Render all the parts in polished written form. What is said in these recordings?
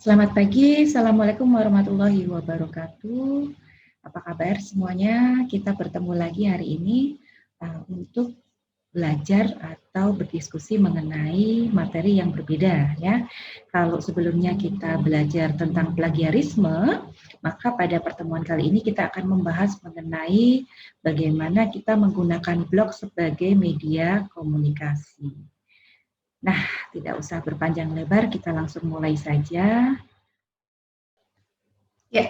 Selamat pagi, Assalamualaikum warahmatullahi wabarakatuh. Apa kabar semuanya? Kita bertemu lagi hari ini untuk belajar atau berdiskusi mengenai materi yang berbeda ya. Kalau sebelumnya kita belajar tentang plagiarisme, maka pada pertemuan kali ini kita akan membahas mengenai bagaimana kita menggunakan blog sebagai media komunikasi. Nah, tidak usah berpanjang lebar, kita langsung mulai saja. Ya,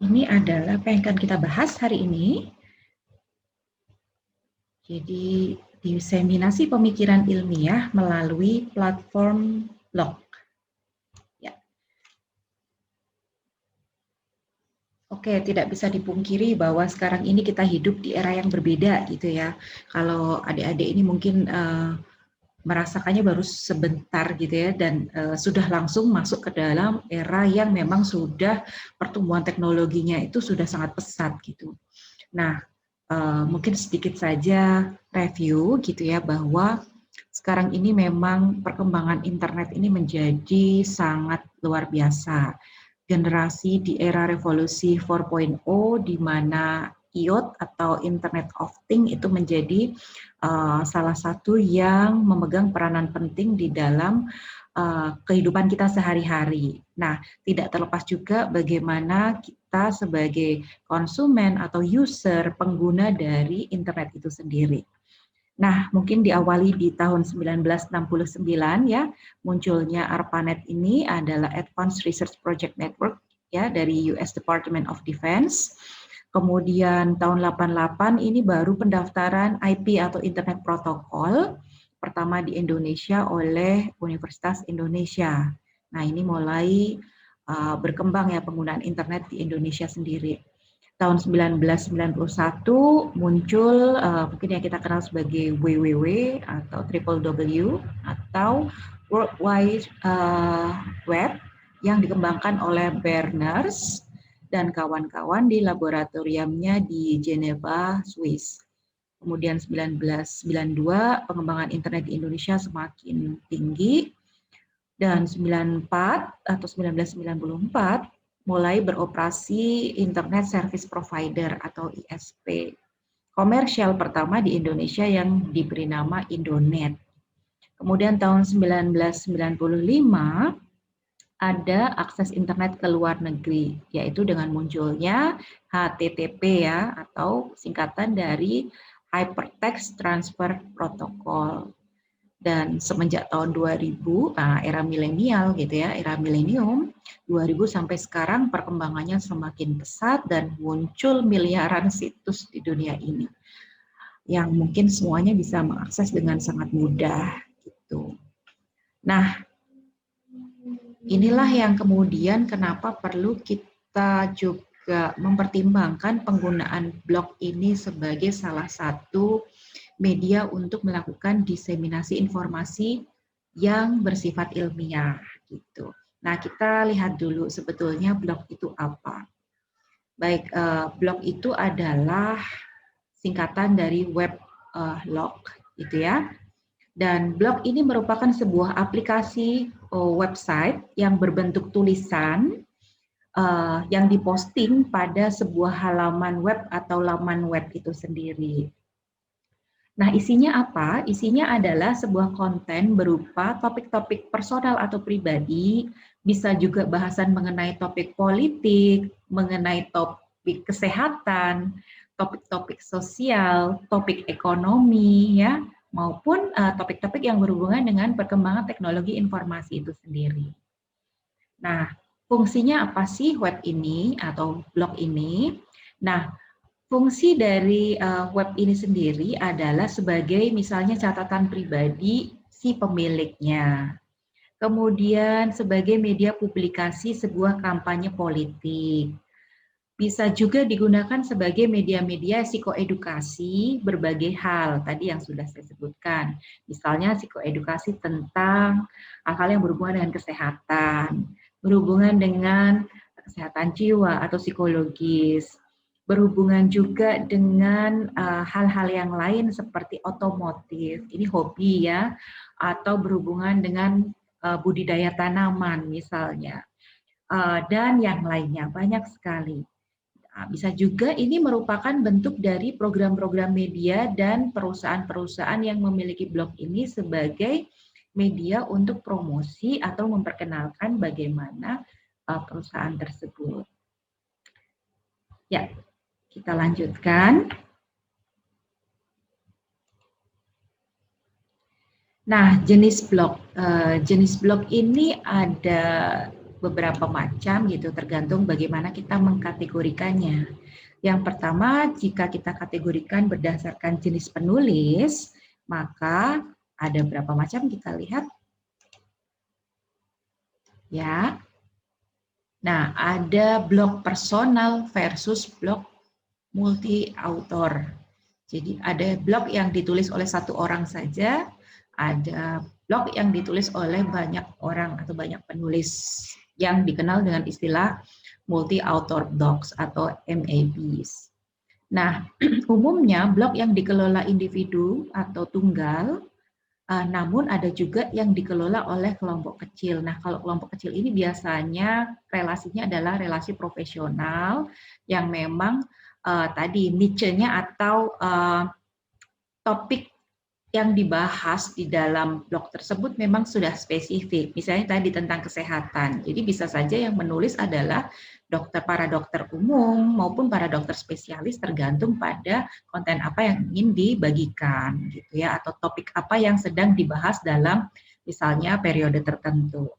ini adalah apa yang akan kita bahas hari ini. Jadi, diseminasi pemikiran ilmiah melalui platform blog. Ya. Oke, tidak bisa dipungkiri bahwa sekarang ini kita hidup di era yang berbeda gitu ya. Kalau adik-adik ini mungkin merasakannya baru sebentar gitu ya, dan sudah langsung masuk ke dalam era yang memang sudah pertumbuhan teknologinya itu sudah sangat pesat gitu. Nah, mungkin sedikit saja review gitu ya, bahwa sekarang ini memang perkembangan internet ini menjadi sangat luar biasa. Generasi di era revolusi 4.0 di mana IoT atau Internet of Things itu menjadi salah satu yang memegang peranan penting di dalam kehidupan kita sehari-hari. Nah, tidak terlepas juga bagaimana kita sebagai konsumen atau user, pengguna dari internet itu sendiri. Nah, mungkin diawali di tahun 1969 ya, munculnya ARPANET ini adalah Advanced Research Project Network ya dari US Department of Defense. Kemudian tahun 88 ini baru pendaftaran IP atau Internet Protocol pertama di Indonesia oleh Universitas Indonesia. Nah, ini mulai berkembang ya penggunaan internet di Indonesia sendiri. Tahun 1991 muncul mungkin yang kita kenal sebagai WWW atau www atau World Wide Web yang dikembangkan oleh Berners dan kawan-kawan di laboratoriumnya di Geneva, Swiss. Kemudian 1992 pengembangan internet di Indonesia semakin tinggi dan 94 atau 1994 mulai beroperasi Internet Service Provider atau ISP komersial pertama di Indonesia yang diberi nama Indonet. Kemudian tahun 1995 ada akses internet ke luar negeri, yaitu dengan munculnya HTTP ya, atau singkatan dari Hypertext Transfer Protocol. Dan semenjak tahun 2000, era milenial gitu ya, era milenium, 2000 sampai sekarang perkembangannya semakin pesat dan muncul miliaran situs di dunia ini. Yang mungkin semuanya bisa mengakses dengan sangat mudah gitu. Nah, inilah yang kemudian kenapa perlu kita juga mempertimbangkan penggunaan blog ini sebagai salah satu media untuk melakukan diseminasi informasi yang bersifat ilmiah gitu. Nah, kita lihat dulu sebetulnya blog itu apa. Baik, blog itu adalah singkatan dari weblog gitu ya. Dan blog ini merupakan sebuah aplikasi website yang berbentuk tulisan yang diposting pada sebuah halaman web atau laman web itu sendiri. Nah, isinya apa? Isinya adalah sebuah konten berupa topik-topik personal atau pribadi, bisa juga bahasan mengenai topik politik, mengenai topik kesehatan, topik-topik sosial, topik ekonomi, ya, maupun topik-topik yang berhubungan dengan perkembangan teknologi informasi itu sendiri. Nah, fungsinya apa sih web ini atau blog ini? Nah, fungsi dari web ini sendiri adalah sebagai misalnya catatan pribadi si pemiliknya. Kemudian sebagai media publikasi sebuah kampanye politik. Bisa juga digunakan sebagai media-media psikoedukasi berbagai hal, tadi yang sudah saya sebutkan. Misalnya psikoedukasi tentang hal-hal yang berhubungan dengan kesehatan, berhubungan dengan kesehatan jiwa atau psikologis, berhubungan juga dengan hal-hal yang lain seperti otomotif, ini hobi ya, atau berhubungan dengan budidaya tanaman misalnya, dan yang lainnya banyak sekali. Nah, bisa juga ini merupakan bentuk dari program-program media dan perusahaan-perusahaan yang memiliki blog ini sebagai media untuk promosi atau memperkenalkan bagaimana perusahaan tersebut. Ya, kita lanjutkan. Nah, jenis blog. Jenis blog ini ada beberapa macam gitu, tergantung bagaimana kita mengkategorikannya. Yang pertama, jika kita kategorikan berdasarkan jenis penulis, maka ada berapa macam kita lihat. Ya. Nah, ada blog personal versus blog multi-author. Jadi ada blog yang ditulis oleh satu orang saja, ada blog yang ditulis oleh banyak orang atau banyak penulis yang dikenal dengan istilah multi-author blogs atau MABs. Nah, umumnya blog yang dikelola individu atau tunggal, namun ada juga yang dikelola oleh kelompok kecil. Nah, kalau kelompok kecil ini biasanya relasinya adalah relasi profesional yang memang tadi niche-nya atau topik yang dibahas di dalam blog tersebut memang sudah spesifik. Misalnya tadi tentang kesehatan. Jadi bisa saja yang menulis adalah para dokter umum maupun para dokter spesialis, tergantung pada konten apa yang ingin dibagikan gitu ya, atau topik apa yang sedang dibahas dalam misalnya periode tertentu.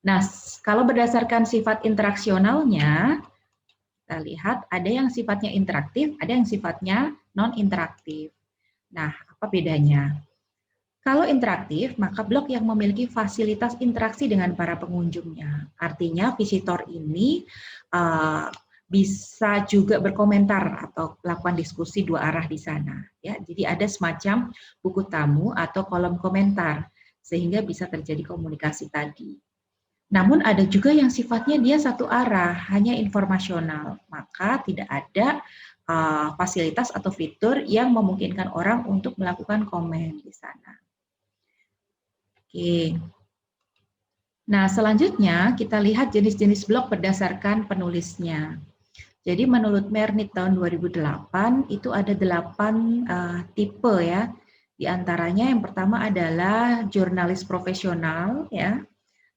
Nah, kalau berdasarkan sifat interaksionalnya, kita lihat ada yang sifatnya interaktif, ada yang sifatnya non-interaktif. Nah, apa bedanya? Kalau interaktif, maka blog yang memiliki fasilitas interaksi dengan para pengunjungnya. Artinya visitor ini bisa juga berkomentar atau melakukan diskusi dua arah di sana. Ya, jadi ada semacam buku tamu atau kolom komentar, sehingga bisa terjadi komunikasi tadi. Namun ada juga yang sifatnya dia satu arah, hanya informasional. Maka tidak ada fasilitas atau fitur yang memungkinkan orang untuk melakukan komen di sana. Oke. Nah, selanjutnya kita lihat jenis-jenis blog berdasarkan penulisnya. Jadi menurut Mernit tahun 2008 itu ada 8 tipe ya. Di antaranya yang pertama adalah jurnalis profesional ya,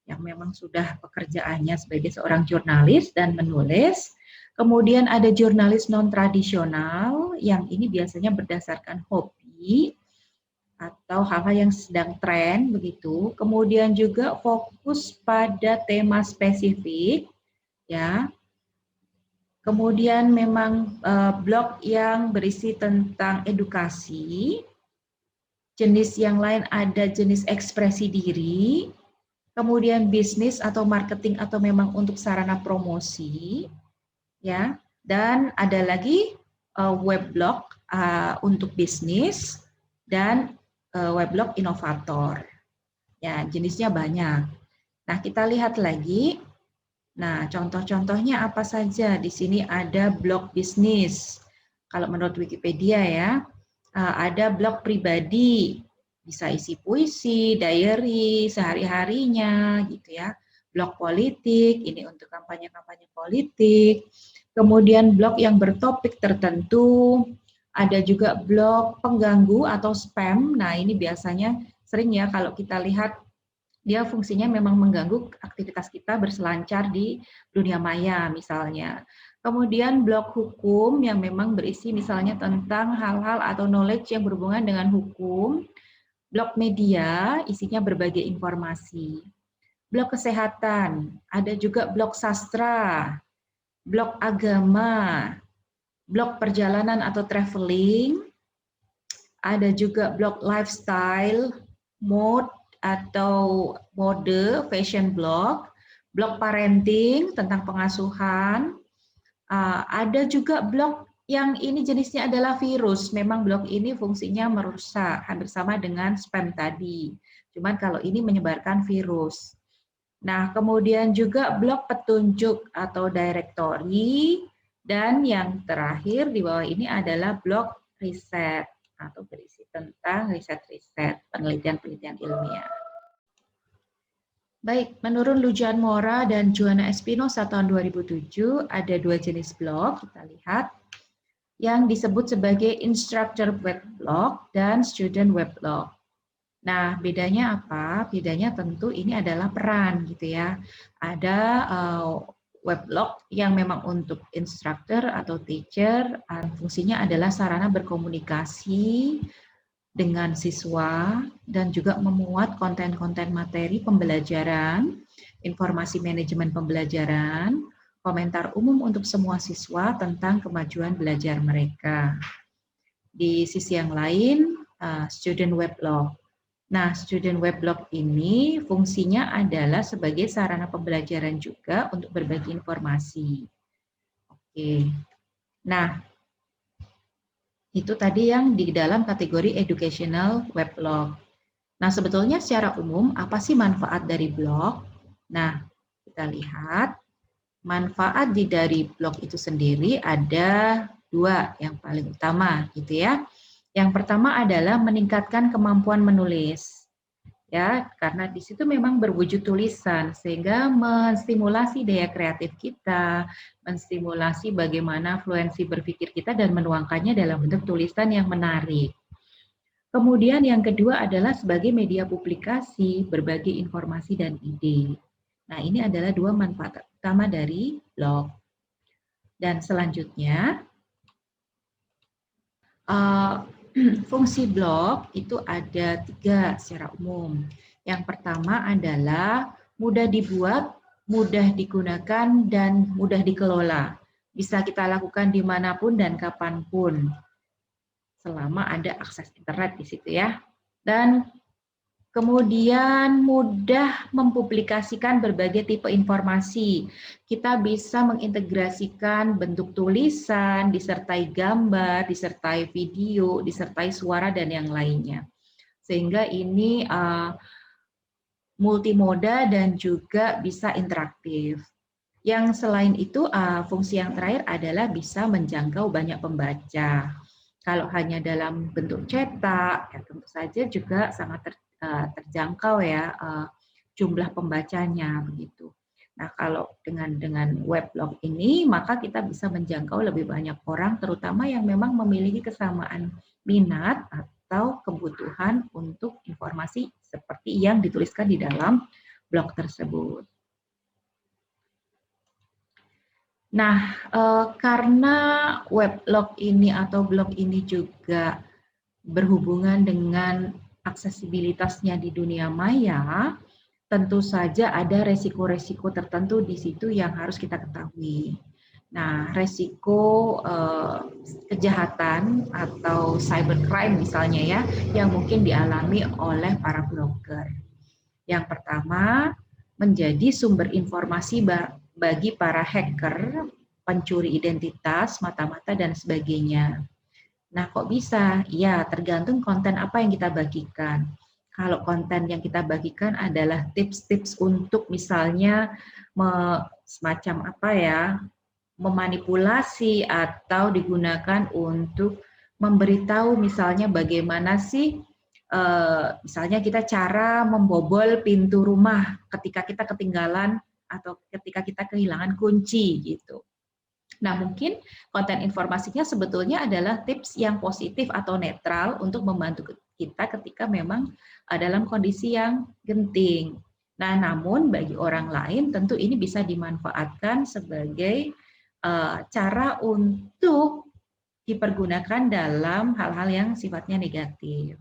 yang memang sudah pekerjaannya sebagai seorang jurnalis dan menulis. Kemudian ada jurnalis non-tradisional, yang ini biasanya berdasarkan hobi atau hal-hal yang sedang tren begitu. Kemudian juga fokus pada tema spesifik, ya. Kemudian memang blog yang berisi tentang edukasi. Jenis yang lain ada jenis ekspresi diri, kemudian bisnis atau marketing atau memang untuk sarana promosi, ya. Dan ada lagi weblog untuk bisnis dan weblog inovator. Ya, jenisnya banyak. Nah, kita lihat lagi. Nah, contoh-contohnya apa saja? Di sini ada blog bisnis. Kalau menurut Wikipedia ya, ada blog pribadi, bisa isi puisi, diary, sehari-harinya gitu ya. Blog politik, ini untuk kampanye-kampanye politik. Kemudian blog yang bertopik tertentu, ada juga blog pengganggu atau spam. Nah, ini biasanya sering ya kalau kita lihat dia fungsinya memang mengganggu aktivitas kita berselancar di dunia maya misalnya. Kemudian blog hukum yang memang berisi misalnya tentang hal-hal atau knowledge yang berhubungan dengan hukum. Blog media isinya berbagai informasi. Blog kesehatan, ada juga blog sastra, blog agama, blog perjalanan atau traveling, ada juga blog lifestyle, mode atau mode, fashion blog, blog parenting tentang pengasuhan, ada juga blog yang ini jenisnya adalah virus. Memang blog ini fungsinya merusak, hampir sama dengan spam tadi. Cuman kalau ini menyebarkan virus. Nah, kemudian juga blog petunjuk atau directory, dan yang terakhir di bawah ini adalah blog riset atau berisi tentang riset-riset, penelitian-penelitian ilmiah. Baik, menurut Lujan Mora dan Joanna Espinosa tahun 2007, ada 2 jenis blog, kita lihat, yang disebut sebagai Instructor Web Blog dan Student Web Blog. Nah, bedanya apa? Bedanya tentu ini adalah peran gitu ya. Ada weblog yang memang untuk instructor atau teacher, fungsinya adalah sarana berkomunikasi dengan siswa dan juga memuat konten-konten materi pembelajaran, informasi manajemen pembelajaran, komentar umum untuk semua siswa tentang kemajuan belajar mereka. Di sisi yang lain, student weblog. Nah, student weblog ini fungsinya adalah sebagai sarana pembelajaran juga untuk berbagi informasi. Oke. Nah, itu tadi yang di dalam kategori educational weblog. Nah, sebetulnya secara umum apa sih manfaat dari blog? Nah, kita lihat manfaat dari blog itu sendiri ada 2 yang paling utama gitu ya. Yang pertama adalah meningkatkan kemampuan menulis. Ya, karena di situ memang berwujud tulisan sehingga menstimulasi daya kreatif kita, menstimulasi bagaimana fluensi berpikir kita dan menuangkannya dalam bentuk tulisan yang menarik. Kemudian yang kedua adalah sebagai media publikasi, berbagi informasi dan ide. Nah, ini adalah 2 manfaat utama dari blog. Dan selanjutnya, fungsi blog itu ada 3 secara umum. Yang pertama adalah mudah dibuat, mudah digunakan, dan mudah dikelola. Bisa kita lakukan dimanapun dan kapanpun, selama ada akses internet di situ ya. Dan kemudian mudah mempublikasikan berbagai tipe informasi. Kita bisa mengintegrasikan bentuk tulisan, disertai gambar, disertai video, disertai suara, dan yang lainnya. Sehingga ini multimoda dan juga bisa interaktif. Yang selain itu, fungsi yang terakhir adalah bisa menjangkau banyak pembaca. Kalau hanya dalam bentuk cetak, ya tentu saja juga sangat terjangkau ya jumlah pembacanya begitu. Nah, kalau dengan weblog ini, maka kita bisa menjangkau lebih banyak orang, terutama yang memang memiliki kesamaan minat atau kebutuhan untuk informasi seperti yang dituliskan di dalam blog tersebut. Nah, karena weblog ini atau blog ini juga berhubungan dengan aksesibilitasnya di dunia maya, tentu saja ada resiko-resiko tertentu di situ yang harus kita ketahui. Nah, resiko kejahatan atau cybercrime misalnya ya, yang mungkin dialami oleh para blogger. Yang pertama, menjadi sumber informasi bagi para hacker, pencuri identitas, mata-mata, dan sebagainya. Nah, kok bisa? Ya, tergantung konten apa yang kita bagikan. Kalau konten yang kita bagikan adalah tips-tips untuk misalnya semacam apa ya, memanipulasi atau digunakan untuk memberitahu misalnya bagaimana sih misalnya kita cara membobol pintu rumah ketika kita ketinggalan atau ketika kita kehilangan kunci gitu. Nah, mungkin konten informasinya sebetulnya adalah tips yang positif atau netral untuk membantu kita ketika memang dalam kondisi yang genting. Nah, namun bagi orang lain tentu ini bisa dimanfaatkan sebagai cara untuk dipergunakan dalam hal-hal yang sifatnya negatif.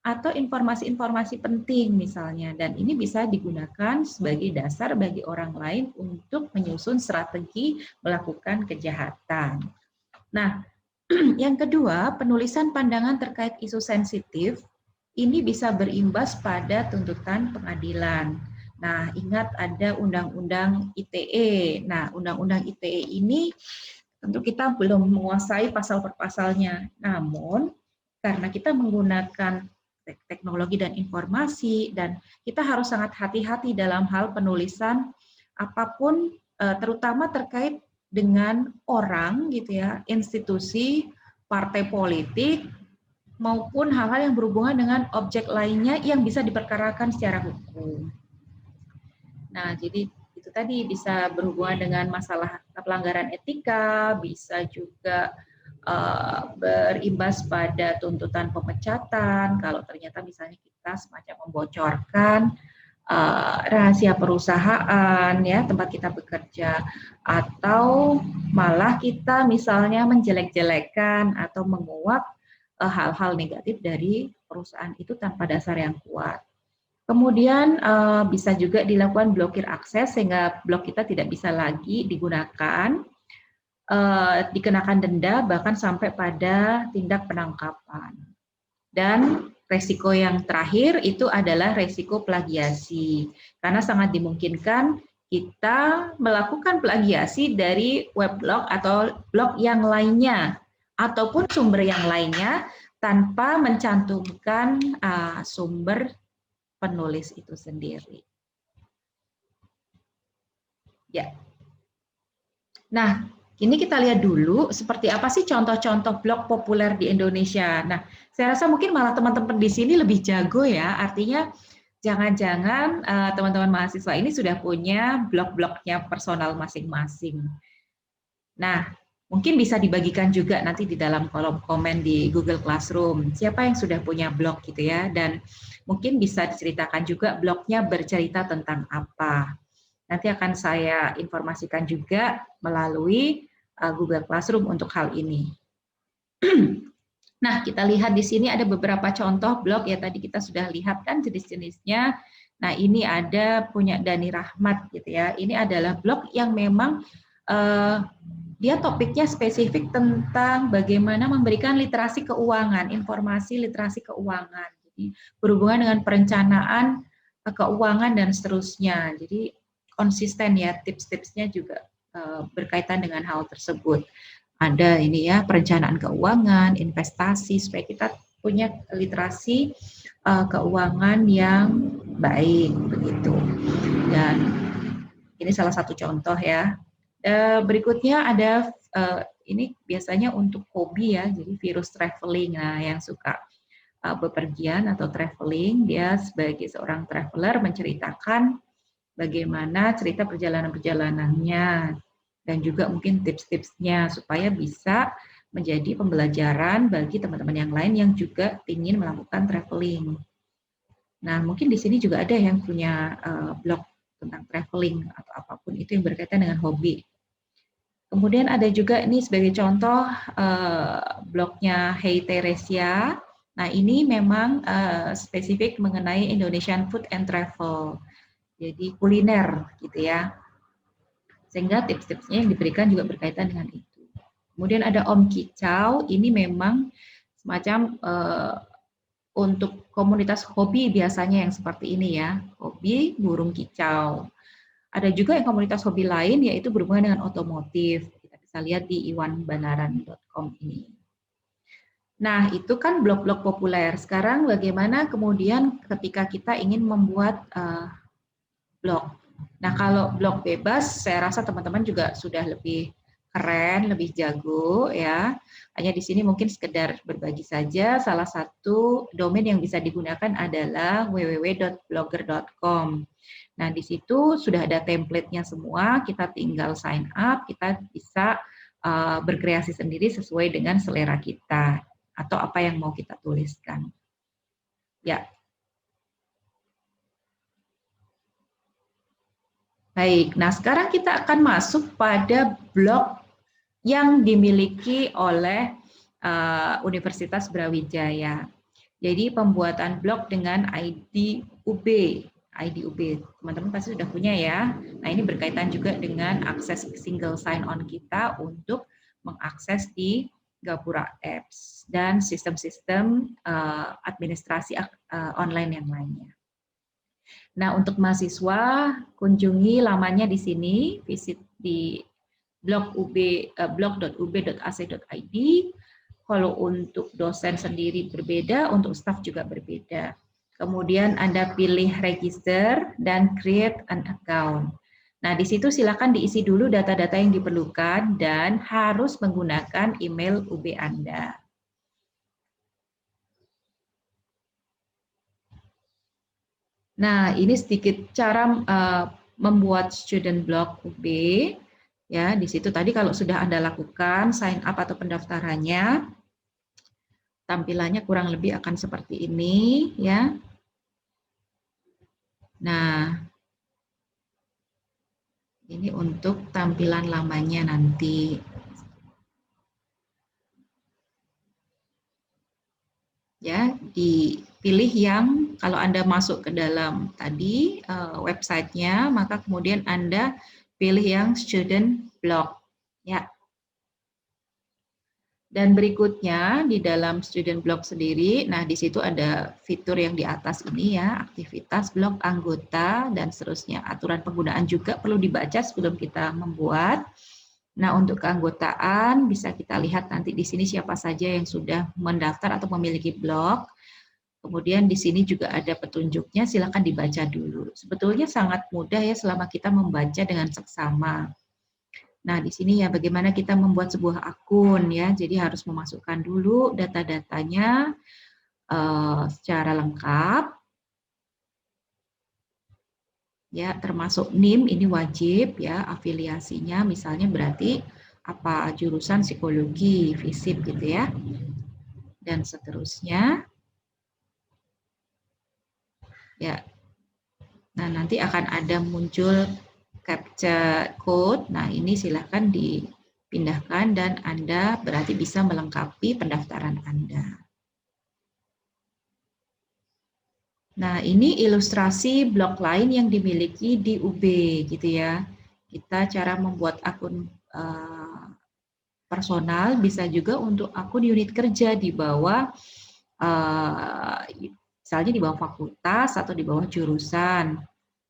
Atau informasi-informasi penting misalnya, dan ini bisa digunakan sebagai dasar bagi orang lain untuk menyusun strategi melakukan kejahatan. Nah, yang kedua, penulisan pandangan terkait isu sensitif ini bisa berimbas pada tuntutan pengadilan. Nah, ingat ada Undang-Undang ITE. Nah, Undang-Undang ITE ini tentu kita belum menguasai pasal per pasalnya. Namun, karena kita menggunakan teknologi dan informasi, dan kita harus sangat hati-hati dalam hal penulisan apapun, terutama terkait dengan orang gitu ya, institusi, partai politik, maupun hal-hal yang berhubungan dengan objek lainnya yang bisa diperkarakan secara hukum. Nah, jadi itu tadi bisa berhubungan dengan masalah pelanggaran etika, bisa juga berimbas pada tuntutan pemecatan kalau ternyata misalnya kita semacam membocorkan rahasia perusahaan ya tempat kita bekerja, atau malah kita misalnya menjelek-jelekan atau menguap hal-hal negatif dari perusahaan itu tanpa dasar yang kuat. Kemudian bisa juga dilakukan blokir akses sehingga blog kita tidak bisa lagi digunakan, dikenakan denda bahkan sampai pada tindak penangkapan. Dan resiko yang terakhir itu adalah resiko plagiasi, karena sangat dimungkinkan kita melakukan plagiasi dari weblog atau blog yang lainnya ataupun sumber yang lainnya tanpa mencantumkan sumber penulis itu sendiri. Ya. Nah, ini kita lihat dulu seperti apa sih contoh-contoh blog populer di Indonesia. Nah, saya rasa mungkin malah teman-teman di sini lebih jago ya. Artinya jangan-jangan teman-teman mahasiswa ini sudah punya blog-blognya personal masing-masing. Nah, mungkin bisa dibagikan juga nanti di dalam kolom komen di Google Classroom. Siapa yang sudah punya blog gitu ya. Dan mungkin bisa diceritakan juga blognya bercerita tentang apa. Nanti akan saya informasikan juga melalui Google Classroom untuk hal ini. Nah, kita lihat di sini ada beberapa contoh blog ya, tadi kita sudah lihat kan jenis-jenisnya. Nah, ini ada punya Dani Rahmat gitu ya. Ini adalah blog yang memang dia topiknya spesifik tentang bagaimana memberikan literasi keuangan, informasi literasi keuangan. Jadi berhubungan dengan perencanaan keuangan dan seterusnya. Jadi konsisten ya, tips-tipsnya juga berkaitan dengan hal tersebut. Ada ini ya, perencanaan keuangan, investasi, supaya kita punya literasi keuangan yang baik begitu. Dan ini salah satu contoh ya. Berikutnya ada ini biasanya untuk hobi ya, jadi virus traveling. Nah, yang suka bepergian atau traveling, dia sebagai seorang traveler menceritakan bagaimana cerita perjalanan-perjalanannya dan juga mungkin tips-tipsnya supaya bisa menjadi pembelajaran bagi teman-teman yang lain yang juga ingin melakukan traveling. Nah, mungkin di sini juga ada yang punya blog tentang traveling atau apapun itu yang berkaitan dengan hobi. Kemudian ada juga ini sebagai contoh blognya Hey Teresia. Nah, ini memang spesifik mengenai Indonesian food and travel. Jadi kuliner gitu ya. Sehingga tips-tipsnya yang diberikan juga berkaitan dengan itu. Kemudian ada Om Kicau, ini memang semacam untuk komunitas hobi biasanya yang seperti ini ya, hobi burung kicau. Ada juga yang komunitas hobi lain yaitu berhubungan dengan otomotif. Kita bisa lihat di iwanbanaran.com ini. Nah, itu kan blog-blog populer. Sekarang bagaimana kemudian ketika kita ingin membuat blog. Nah, kalau blog bebas, saya rasa teman-teman juga sudah lebih keren, lebih jago ya. Hanya di sini mungkin sekedar berbagi saja. Salah satu domain yang bisa digunakan adalah www.blogger.com. Nah, di situ sudah ada template-nya semua, kita tinggal sign up, kita bisa berkreasi sendiri sesuai dengan selera kita atau apa yang mau kita tuliskan. Ya. Baik, nah sekarang kita akan masuk pada blog yang dimiliki oleh Universitas Brawijaya. Jadi pembuatan blog dengan ID UB. ID UB, teman-teman pasti sudah punya ya. Nah ini berkaitan juga dengan akses single sign-on kita untuk mengakses di Gapura Apps dan sistem-sistem administrasi online yang lainnya. Nah, untuk mahasiswa, kunjungi lamannya di sini, visit di blog.ub.ac.id. Kalau untuk dosen sendiri berbeda, untuk staf juga berbeda. Kemudian Anda pilih register dan create an account. Nah, di situ silakan diisi dulu data-data yang diperlukan dan harus menggunakan email UB Anda. Nah, ini sedikit cara membuat student blog UB. Ya, di situ tadi kalau sudah Anda lakukan sign up atau pendaftarannya, tampilannya kurang lebih akan seperti ini ya. Nah, ini untuk tampilan lamanya nanti. Ya, dipilih yang kalau Anda masuk ke dalam tadi websitenya, maka kemudian Anda pilih yang student blog. Ya. Dan berikutnya di dalam student blog sendiri, nah di situ ada fitur yang di atas ini ya, aktivitas blog anggota dan seterusnya. Aturan penggunaan juga perlu dibaca sebelum kita membuat. Nah, untuk keanggotaan bisa kita lihat nanti di sini siapa saja yang sudah mendaftar atau memiliki blog. Kemudian di sini juga ada petunjuknya, silakan dibaca dulu. Sebetulnya sangat mudah ya selama kita membaca dengan seksama. Nah, di sini ya bagaimana kita membuat sebuah akun ya. Jadi harus memasukkan dulu data-datanya secara lengkap. Ya, termasuk NIM ini wajib ya, afiliasinya misalnya berarti apa jurusan psikologi, FISIP gitu ya. Dan seterusnya. Ya. Nah, nanti akan ada muncul captcha code. Nah, ini silahkan dipindahkan dan Anda berarti bisa melengkapi pendaftaran Anda. Nah, ini ilustrasi blog lain yang dimiliki di UB gitu ya. Kita cara membuat akun personal bisa juga untuk akun unit kerja di bawah misalnya di bawah fakultas atau di bawah jurusan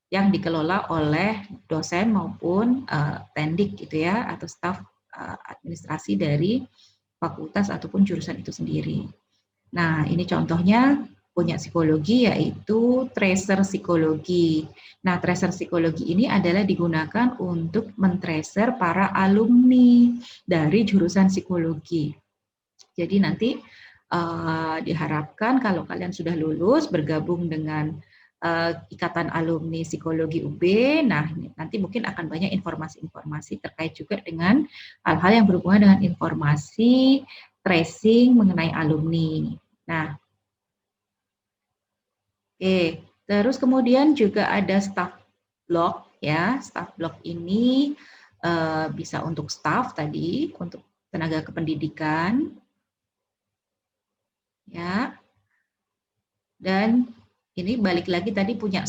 yang dikelola oleh dosen maupun pendik gitu ya, atau staf administrasi dari fakultas ataupun jurusan itu sendiri. Nah, ini contohnya punya psikologi yaitu tracer psikologi. Nah, tracer psikologi ini adalah digunakan untuk men-tracer para alumni dari jurusan psikologi. Jadi nanti diharapkan kalau kalian sudah lulus bergabung dengan Ikatan Alumni Psikologi UB, nah nanti mungkin akan banyak informasi-informasi terkait juga dengan hal-hal yang berhubungan dengan informasi tracing mengenai alumni. Nah, oke, terus kemudian juga ada staff blog ya. Staff blog ini bisa untuk staff tadi, untuk tenaga kependidikan, ya. Dan ini balik lagi tadi punya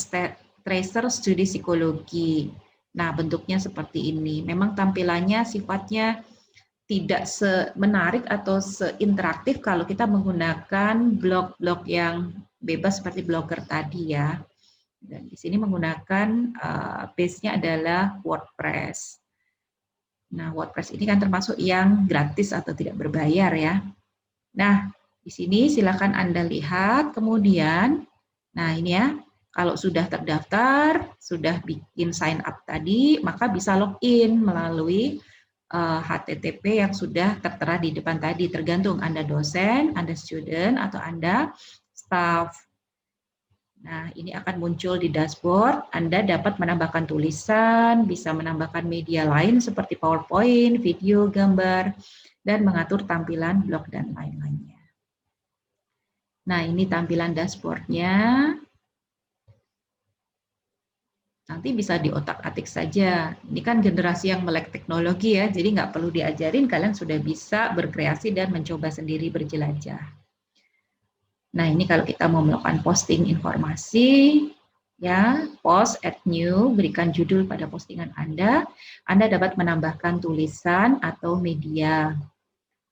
tracer studi psikologi. Nah, bentuknya seperti ini. Memang tampilannya sifatnya tidak menarik atau seinteraktif kalau kita menggunakan blog-blog yang bebas seperti blogger tadi ya. Dan di sini menggunakan base-nya adalah WordPress. Nah, WordPress ini kan termasuk yang gratis atau tidak berbayar ya. Nah, di sini silakan Anda lihat, kemudian, nah ini ya, kalau sudah terdaftar, sudah bikin sign up tadi, maka bisa login melalui HTTP yang sudah tertera di depan tadi, tergantung Anda dosen, Anda student, atau Anda staff. Nah, ini akan muncul di dashboard, Anda dapat menambahkan tulisan, bisa menambahkan media lain seperti PowerPoint, video, gambar, dan mengatur tampilan blog dan lain-lainnya. Nah, ini tampilan dashboard-nya. Nanti bisa diotak-atik saja. Ini kan generasi yang melek teknologi ya, jadi nggak perlu diajarin, kalian sudah bisa berkreasi dan mencoba sendiri berjelajah. Nah, ini kalau kita mau melakukan posting informasi, ya, post, add new, berikan judul pada postingan Anda dapat menambahkan tulisan atau media,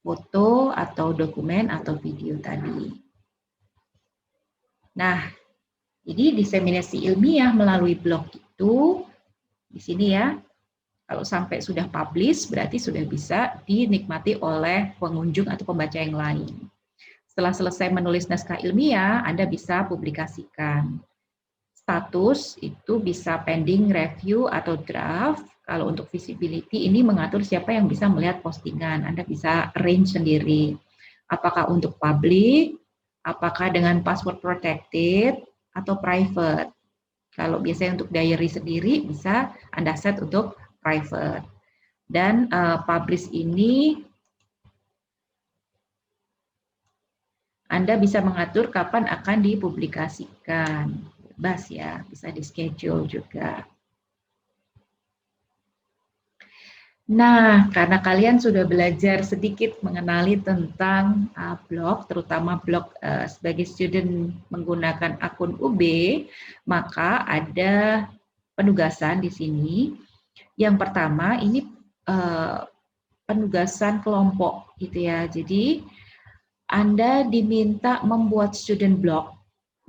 foto atau dokumen atau video tadi. Nah, jadi diseminasi ilmiah melalui blog itu di sini ya. Kalau sampai sudah publish berarti sudah bisa dinikmati oleh pengunjung atau pembaca yang lain. Setelah selesai menulis naskah ilmiah, Anda bisa publikasikan. Status itu bisa pending review atau draft. Kalau untuk visibility ini mengatur siapa yang bisa melihat postingan. Anda bisa arrange sendiri. Apakah untuk public, apakah dengan password protected, atau private. Kalau biasanya untuk diary sendiri bisa Anda set untuk private. Dan publish ini Anda bisa mengatur kapan akan dipublikasikan. Bebas ya, bisa di schedule juga. Nah, karena kalian sudah belajar sedikit mengenali tentang blog, terutama blog sebagai student menggunakan akun UB, maka ada penugasan di sini. Yang pertama ini penugasan kelompok gitu ya. Jadi Anda diminta membuat student blog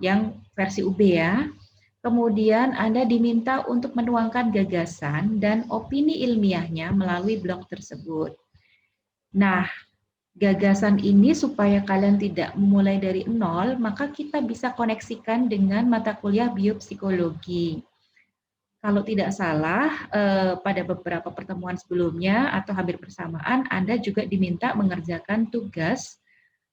yang versi UB ya. Kemudian Anda diminta untuk menuangkan gagasan dan opini ilmiahnya melalui blog tersebut. Nah, gagasan ini supaya kalian tidak memulai dari nol, maka kita bisa koneksikan dengan mata kuliah biopsikologi. Kalau tidak salah, pada beberapa pertemuan sebelumnya atau hampir bersamaan, Anda juga diminta mengerjakan tugas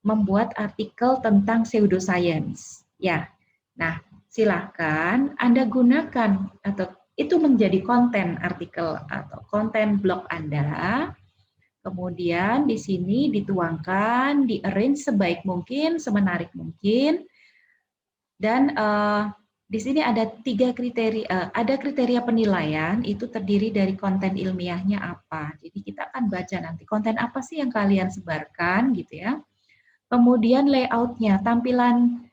membuat artikel tentang pseudoscience. Ya, nah silakan Anda gunakan atau itu menjadi konten artikel atau konten blog Anda. Kemudian di sini dituangkan, di-arrange sebaik mungkin, semenarik mungkin, dan di sini ada ada kriteria penilaian, itu terdiri dari konten ilmiahnya apa. Jadi kita akan baca nanti konten apa sih yang kalian sebarkan gitu ya. Kemudian layoutnya, tampilan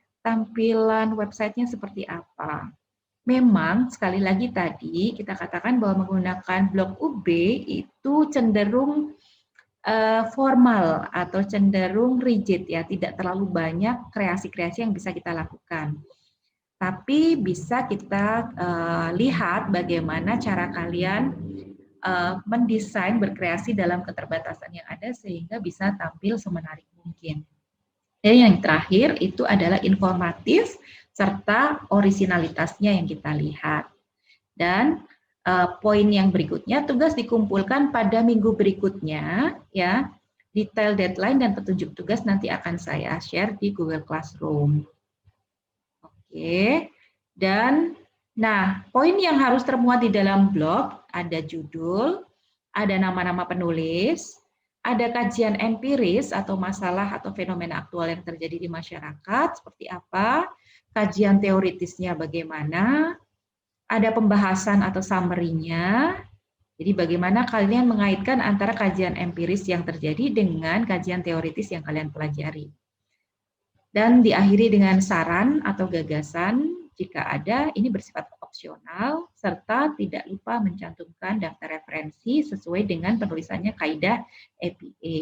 websitenya seperti apa. Memang sekali lagi tadi kita katakan bahwa menggunakan blog UB itu cenderung formal atau cenderung rigid ya, tidak terlalu banyak kreasi-kreasi yang bisa kita lakukan. Tapi bisa kita lihat bagaimana cara kalian mendesain, berkreasi dalam keterbatasan yang ada sehingga bisa tampil semenarik mungkin. Dan yang terakhir itu adalah informatif serta originalitasnya yang kita lihat. Dan poin yang berikutnya, tugas dikumpulkan pada minggu berikutnya, ya. Detail deadline dan petunjuk tugas nanti akan saya share di Google Classroom. Oke, dan nah poin yang harus termuat di dalam blog ada judul, ada nama-nama penulis, ada kajian empiris atau masalah atau fenomena aktual yang terjadi di masyarakat seperti apa, kajian teoritisnya bagaimana, ada pembahasan atau summary-nya. Jadi bagaimana kalian mengaitkan antara kajian empiris yang terjadi dengan kajian teoritis yang kalian pelajari. Dan diakhiri dengan saran atau gagasan jika ada, ini bersifat opsional, serta tidak lupa mencantumkan daftar referensi sesuai dengan penulisannya kaidah APA.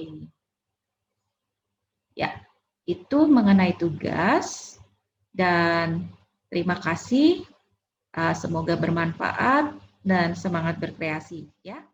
Ya, itu mengenai tugas, dan terima kasih, semoga bermanfaat dan semangat berkreasi. Ya.